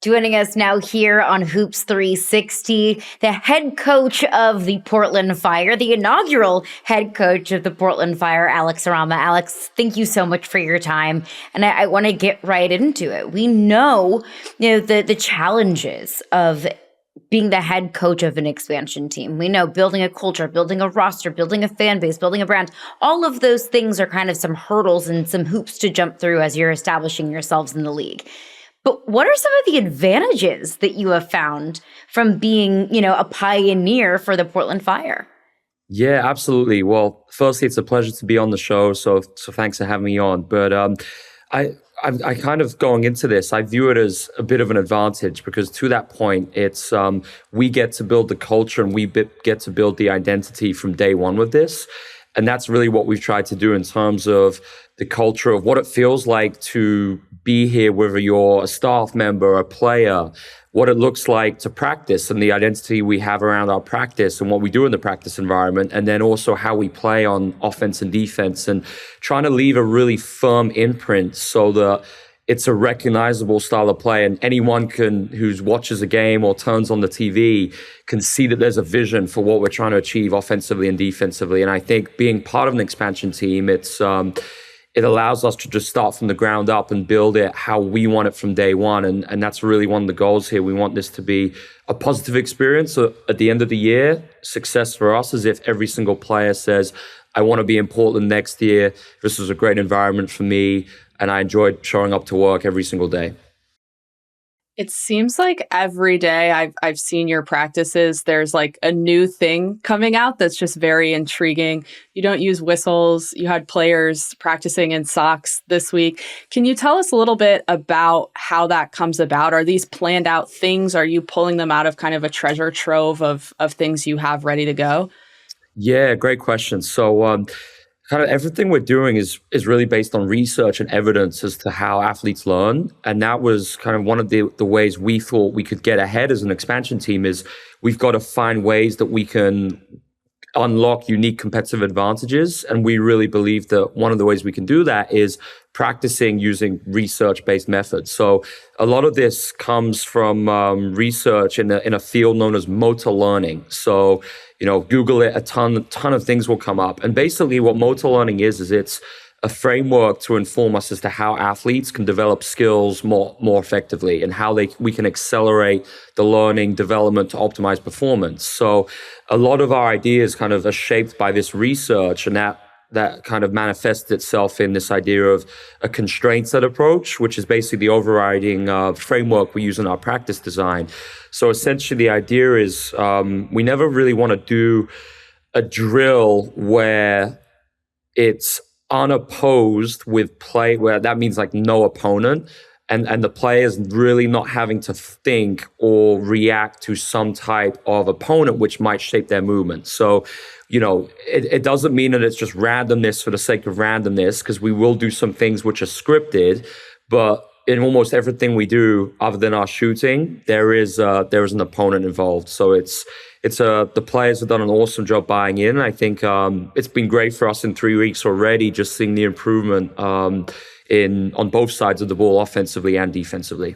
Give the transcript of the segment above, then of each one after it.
Joining us now here on Hoops 360, the head coach of the Portland Fire, the inaugural head coach of the Portland Fire, Alex Sarama. Alex, thank you so much for your time. And I want to get right into it. We know, the challenges of being the head coach of an expansion team. We know building a culture, building a roster, building a fan base, building a brand, all of those things are kind of some hurdles and some hoops to jump through as you're establishing yourselves in the league. But what are some of the advantages that you have found from being, a pioneer for the Portland Fire? Yeah, absolutely. Well, firstly, it's a pleasure to be on the show. So thanks for having me on. But I kind of going into this, I view it as a bit of an advantage because to that point, it's we get to build the culture and we get to build the identity from day one with this. And that's really what we've tried to do in terms of the culture of what it feels like to be here, whether you're a staff member, a player, what it looks like to practice and the identity we have around our practice and what we do in the practice environment, and then also how we play on offense and defense and trying to leave a really firm imprint so that it's a recognizable style of play and anyone who watches a game or turns on the TV can see that there's a vision for what we're trying to achieve offensively and defensively. And I think being part of an expansion team, it allows us to just start from the ground up and build it how we want it from day one. And that's really one of the goals here. We want this to be a positive experience. So at the end of the year, success for us is if every single player says, I want to be in Portland next year. This was a great environment for me. And I enjoyed showing up to work every single day. It seems like every day I've seen your practices, there's like a new thing coming out that's just very intriguing. You don't use whistles. You had players practicing in socks this week. Can you tell us a little bit about how that comes about? Are these planned out things? Are you pulling them out of kind of a treasure trove of things you have ready to go? Yeah, great question. So kind of everything we're doing is really based on research and evidence as to how athletes learn. And that was kind of one of the ways we thought we could get ahead as an expansion team is we've got to find ways that we can unlock unique competitive advantages. And we really believe that one of the ways we can do that is practicing using research-based methods. So a lot of this comes from research in a field known as motor learning. So, Google it, a ton of things will come up. And basically what motor learning is it's a framework to inform us as to how athletes can develop skills more effectively and how we can accelerate the learning development to optimize performance. So a lot of our ideas kind of are shaped by this research, and that kind of manifests itself in this idea of a constraint-set approach, which is basically the overriding framework we use in our practice design. So essentially the idea is we never really want to do a drill where it's unopposed with play, where that means like no opponent, and the players really not having to think or react to some type of opponent which might shape their movement. So, it doesn't mean that it's just randomness for the sake of randomness, because we will do some things which are scripted, but in almost everything we do other than our shooting, there is an opponent involved. So the players have done an awesome job buying in. I think it's been great for us in 3 weeks already, just seeing the improvement on both sides of the ball, offensively and defensively.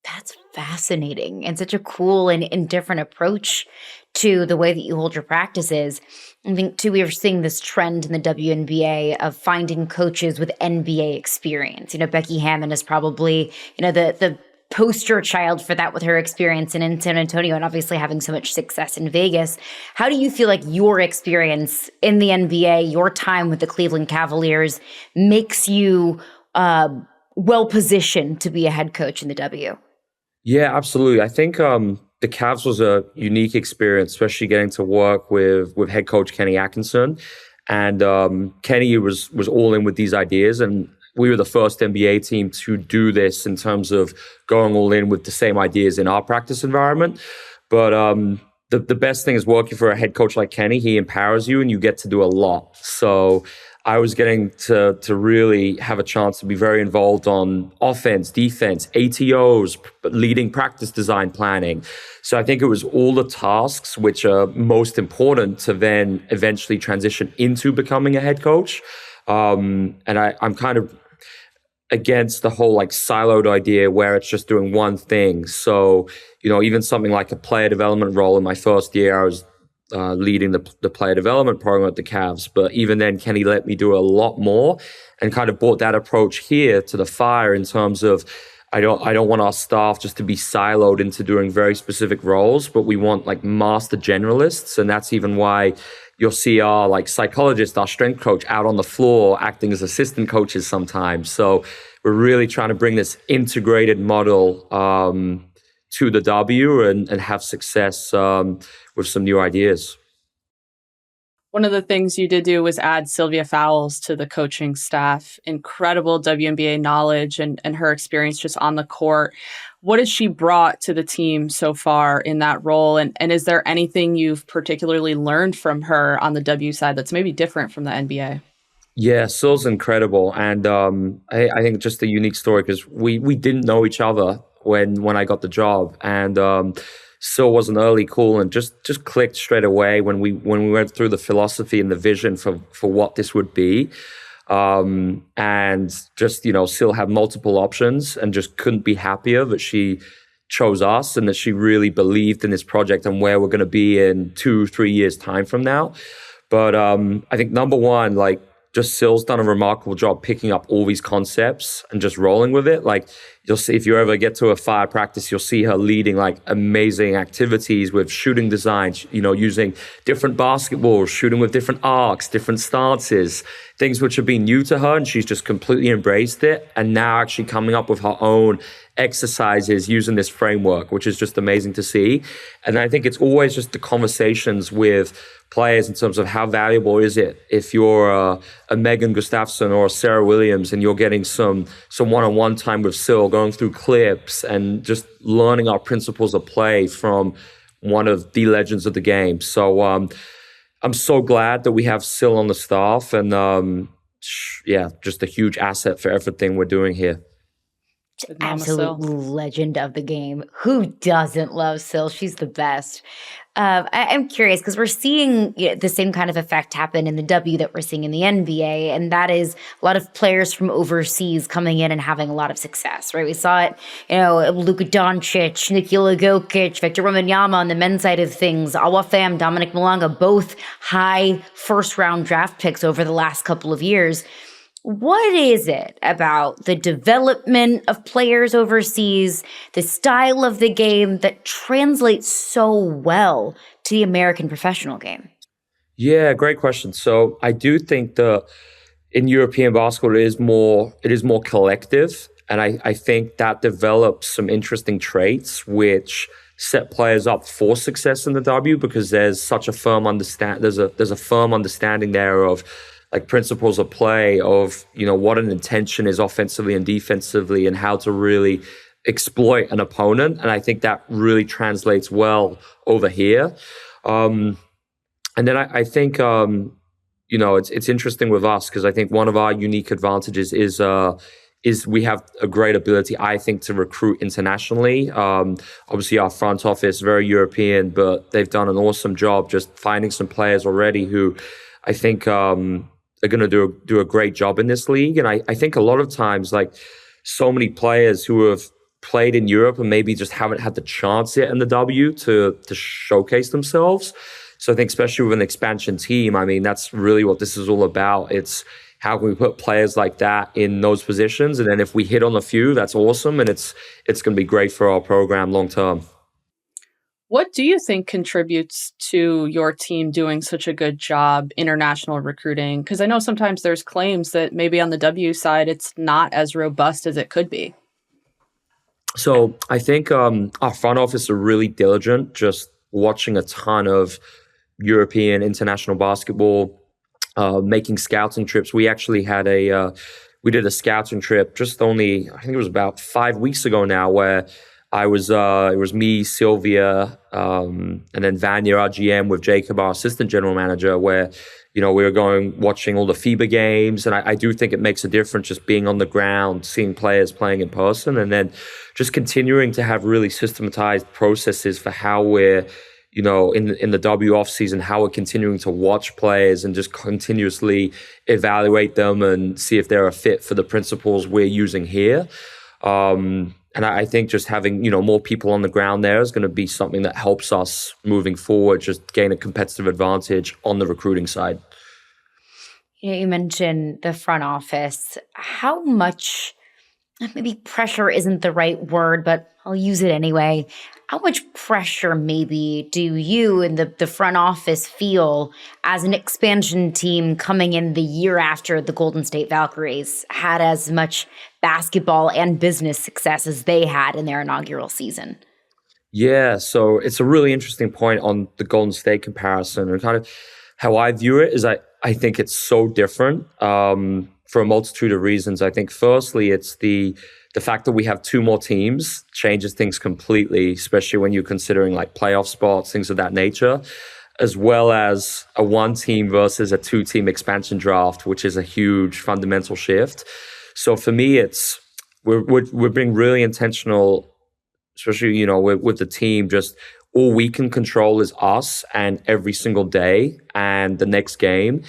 That's fascinating and such a cool and different approach to the way that you hold your practices. I think, too, we are seeing this trend in the WNBA of finding coaches with NBA experience. Becky Hammon is probably, the poster child for that with her experience in San Antonio and obviously having so much success in Vegas. How do you feel like your experience in the NBA, your time with the Cleveland Cavaliers, makes you well-positioned to be a head coach in the W? Yeah, absolutely. I think the Cavs was a unique experience, especially getting to work with head coach Kenny Atkinson. And Kenny was all in with these ideas. And we were the first NBA team to do this in terms of going all in with the same ideas in our practice environment. But the best thing is working for a head coach like Kenny. He empowers you and you get to do a lot. So I was getting to really have a chance to be very involved on offense, defense, ATOs, leading practice design planning. So I think it was all the tasks which are most important to then eventually transition into becoming a head coach. And I'm kind of against the whole like siloed idea where it's just doing one thing. So, even something like a player development role in my first year, I was leading the player development program at the Cavs. But even then, Kenny let me do a lot more and kind of brought that approach here to the Fire in terms of I don't want our staff just to be siloed into doing very specific roles, but we want like master generalists. And that's even why you'll see our like psychologist, our strength coach out on the floor acting as assistant coaches sometimes. So we're really trying to bring this integrated model to the W and have success with some new ideas. One of the things you did do was add Sylvia Fowles to the coaching staff. Incredible WNBA knowledge and her experience just on the court. What has she brought to the team so far in that role? And is there anything you've particularly learned from her on the W side that's maybe different from the NBA? Yeah, Syl's incredible. And I think just a unique story because we didn't know each other when I got the job. And Syl was an early call and just clicked straight away when we went through the philosophy and the vision for what this would be. And just, Syl had multiple options and just couldn't be happier that she chose us and that she really believed in this project and where we're going to be in 2-3 years time from now. But I think number one, like just Syl's done a remarkable job picking up all these concepts and just rolling with it. Like you'll see, if you ever get to a Fire practice, you'll see her leading like amazing activities with shooting designs, using different basketballs, shooting with different arcs, different stances, things which have been new to her. And she's just completely embraced it. And now actually coming up with her own exercises using this framework, which is just amazing to see. And I think it's always just the conversations with players in terms of how valuable is it if you're a Megan Gustafson or a Sarah Williams and you're getting some one-on-one time with Syl, going through clips and just learning our principles of play from one of the legends of the game. So I'm so glad that we have Syl on the staff and just a huge asset for everything we're doing here. Absolute legend of the game. Who doesn't love Syl? She's the best. I'm curious because we're seeing the same kind of effect happen in the W that we're seeing in the NBA, and that is a lot of players from overseas coming in and having a lot of success, right? We saw it, Luka Doncic, Nikola Jokic, Victor Wembanyama on the men's side of things, Awa Pham, Dominic Malonga, both high first-round draft picks over the last couple of years. What is it about the development of players overseas, the style of the game that translates so well to the American professional game? Yeah, great question. So I do think that in European basketball, it is more collective. And I think that develops some interesting traits which set players up for success in the W because there's such a firm there's a firm understanding there of like principles of play of, what an intention is offensively and defensively and how to really exploit an opponent. And I think that really translates well over here. And then I think, it's interesting with us because I think one of our unique advantages is we have a great ability, I think, to recruit internationally. Obviously, our front office, very European, but they've done an awesome job just finding some players already who I think are going to do a great job in this league. And I think a lot of times, like so many players who have played in Europe and maybe just haven't had the chance yet in the W to showcase themselves. So I think especially with an expansion team, I mean, that's really what this is all about. It's how can we put players like that in those positions? And then if we hit on a few, that's awesome. And it's going to be great for our program long term. What do you think contributes to your team doing such a good job international recruiting? Because I know sometimes there's claims that maybe on the W side, it's not as robust as it could be. So I think our front office are really diligent, just watching a ton of European international basketball, making scouting trips. We actually had we did a scouting trip just only, I think it was about 5 weeks ago now, where it was me, Sylvia, and then Vanya, our GM, with Jacob, our assistant general manager, where, we were watching all the FIBA games. And I do think it makes a difference just being on the ground, seeing players playing in person, and then just continuing to have really systematized processes for how we're, in the W off season, how we're continuing to watch players and just continuously evaluate them and see if they're a fit for the principles we're using here. And I think just having, more people on the ground there is going to be something that helps us moving forward, just gain a competitive advantage on the recruiting side. You mentioned the front office. How much, maybe pressure isn't the right word, but I'll use it anyway. How much pressure maybe do you and the front office feel as an expansion team coming in the year after the Golden State Valkyries had as much basketball and business success as they had in their inaugural season? Yeah, so it's a really interesting point on the Golden State comparison, and kind of how I view it is I think it's so different for a multitude of reasons. I think firstly, it's the fact that we have two more teams changes things completely, especially when you're considering like playoff spots, things of that nature, as well as a one team versus a two team expansion draft, which is a huge fundamental shift. So for me, we're being really intentional, especially, with the team. Just all we can control is us and every single day and the next game.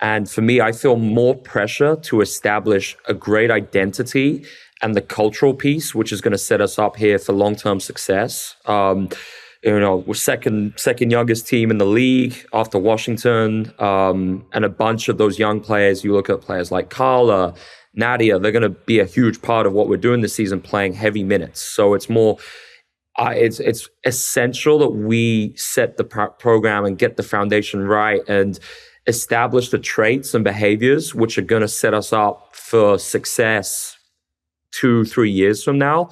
And for me, I feel more pressure to establish a great identity and the cultural piece, which is going to set us up here for long-term success. We're second youngest team in the league after Washington, and a bunch of those young players. You look at players like Carla, Nadia, they're going to be a huge part of what we're doing this season, playing heavy minutes. So it's more, it's essential that we set the program and get the foundation right and establish the traits and behaviors which are going to set us up for success 2-3 years from now.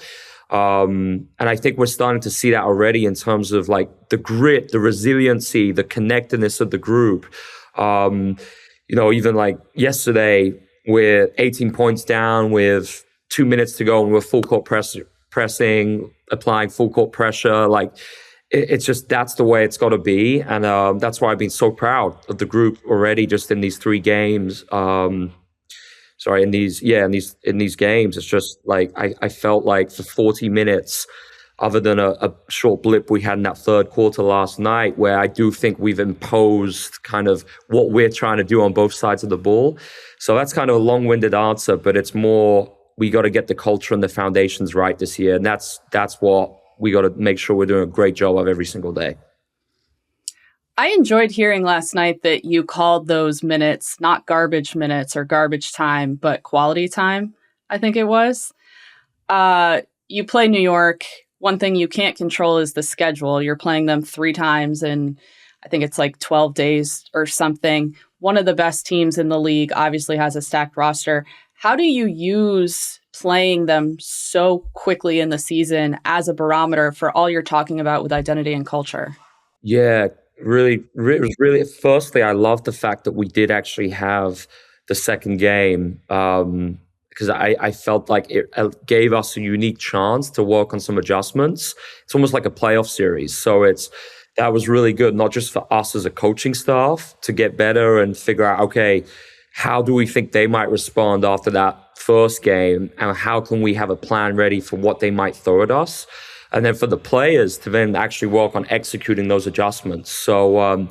And I think we're starting to see that already in terms of like the grit, the resiliency, the connectedness of the group. Even like yesterday, we're 18 points down with 2 minutes to go and we're full court pressing, applying full court pressure. Like it's just, that's the way it's got to be. And that's why I've been so proud of the group already just in these 3 games. In these games, it's just like I felt like for 40 minutes, other than a short blip we had in that third quarter last night, where I do think we've imposed kind of what we're trying to do on both sides of the ball. So that's kind of a long-winded answer, but it's more we got to get the culture and the foundations right this year, and that's what we got to make sure we're doing a great job of every single day. I enjoyed hearing last night that you called those minutes not garbage minutes or garbage time, but quality time, I think it was. You play New York. One thing you can't control is the schedule. You're playing them 3 times in, I think it's like 12 days or something. One of the best teams in the league obviously has a stacked roster. How do you use playing them so quickly in the season as a barometer for all you're talking about with identity and culture? Yeah, really, firstly, I love the fact that we did actually have the second game because I felt like it gave us a unique chance to work on some adjustments. It's almost like a playoff series. So that was really good, not just for us as a coaching staff to get better and figure out, okay, how do we think they might respond after that first game? And how can we have a plan ready for what they might throw at us? And then for the players to then actually work on executing those adjustments. So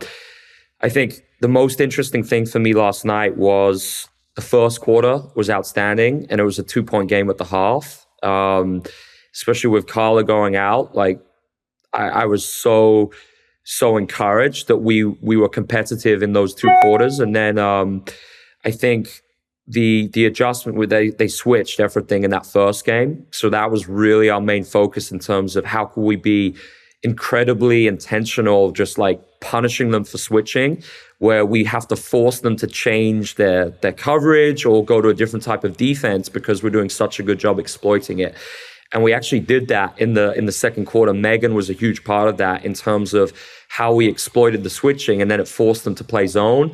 I think the most interesting thing for me last night was the first quarter was outstanding, and it was a 2-point game at the half, especially with Carla going out. Like I was so encouraged that we were competitive in those 2 quarters. And then I think the adjustment where they switched everything in that first game. So that was really our main focus in terms of how could we be incredibly intentional, just like punishing them for switching, where we have to force them to change their coverage or go to a different type of defense because we're doing such a good job exploiting it. And we actually did that in the second quarter. Megan was a huge part of that in terms of how we exploited the switching, and then it forced them to play zone.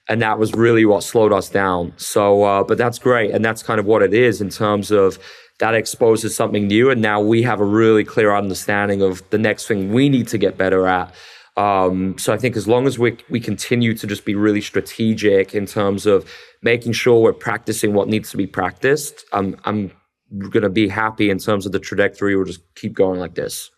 And that was really what slowed us down. So, but that's great. And that's kind of what it is in terms of that exposes something new. And now we have a really clear understanding of the next thing we need to get better at. So I think as long as we continue to just be really strategic in terms of making sure we're practicing what needs to be practiced, I'm going to be happy in terms of the trajectory. We'll just keep going like this.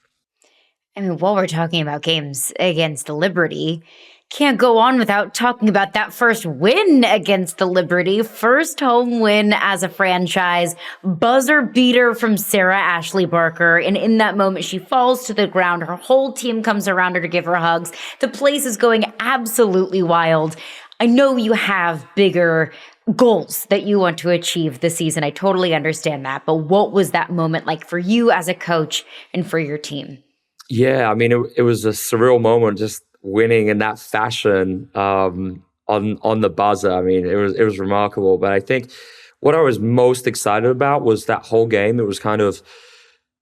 I mean, while we're talking about games against the Liberty, can't go on without talking about that first win against the Liberty. First home win as a franchise. Buzzer beater from Sarah Ashley Barker. And in that moment, she falls to the ground. Her whole team comes around her to give her hugs. The place is going absolutely wild. I know you have bigger goals that you want to achieve this season. I totally understand that. But what was that moment like for you as a coach and for your team? Yeah, I mean, it was a surreal moment just winning in that fashion on the buzzer. I mean, it was remarkable. But I think what I was most excited about was that whole game. It was kind of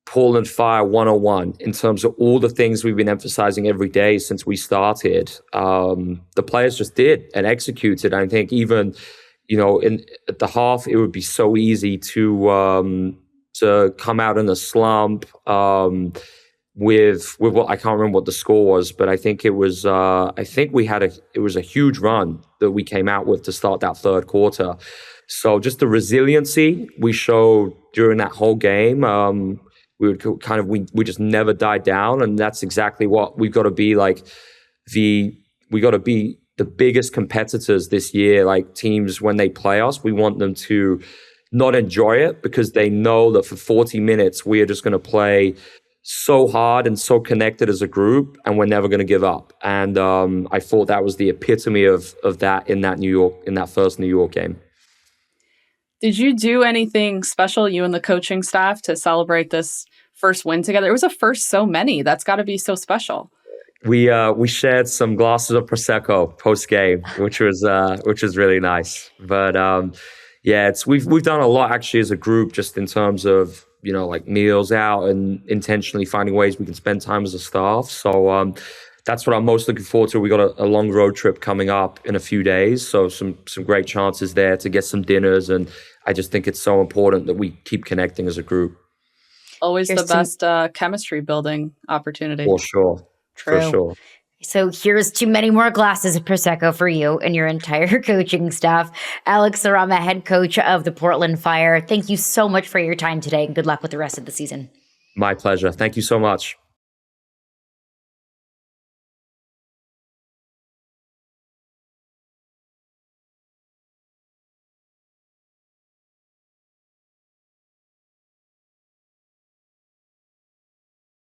Portland Fire 101 in terms of all the things we've been emphasizing every day since we started. The players just did and executed. I think even, at the half, it would be so easy to come out in a slump. With what I can't remember what the score was, but I think it was it was a huge run that we came out with to start that third quarter. So just the resiliency we showed during that whole game, we just never died down, and that's exactly what we've got to be like. We got to be the biggest competitors this year. Like teams when they play us, we want them to not enjoy it because they know that for 40 minutes we are just going to play so hard and so connected as a group, and we're never going to give up. And I thought that was the epitome of that in that first New York game. Did you do anything special, you and the coaching staff, to celebrate this first win together? It was a first so many. That's got to be so special. We shared some glasses of Prosecco post game, which was really nice. But we've done a lot actually as a group, just in terms of like meals out and intentionally finding ways we can spend time as a staff. So that's what I'm most looking forward to. We got a long road trip coming up in a few days, so some great chances there to get some dinners. And I just think it's so important that we keep connecting as a group. Always the best chemistry building opportunity. For sure. True. For sure. So here's to many more glasses of Prosecco for you and your entire coaching staff. Alex Sarama, head coach of the Portland Fire, thank you so much for your time today, and good luck with the rest of the season. My pleasure. Thank you so much.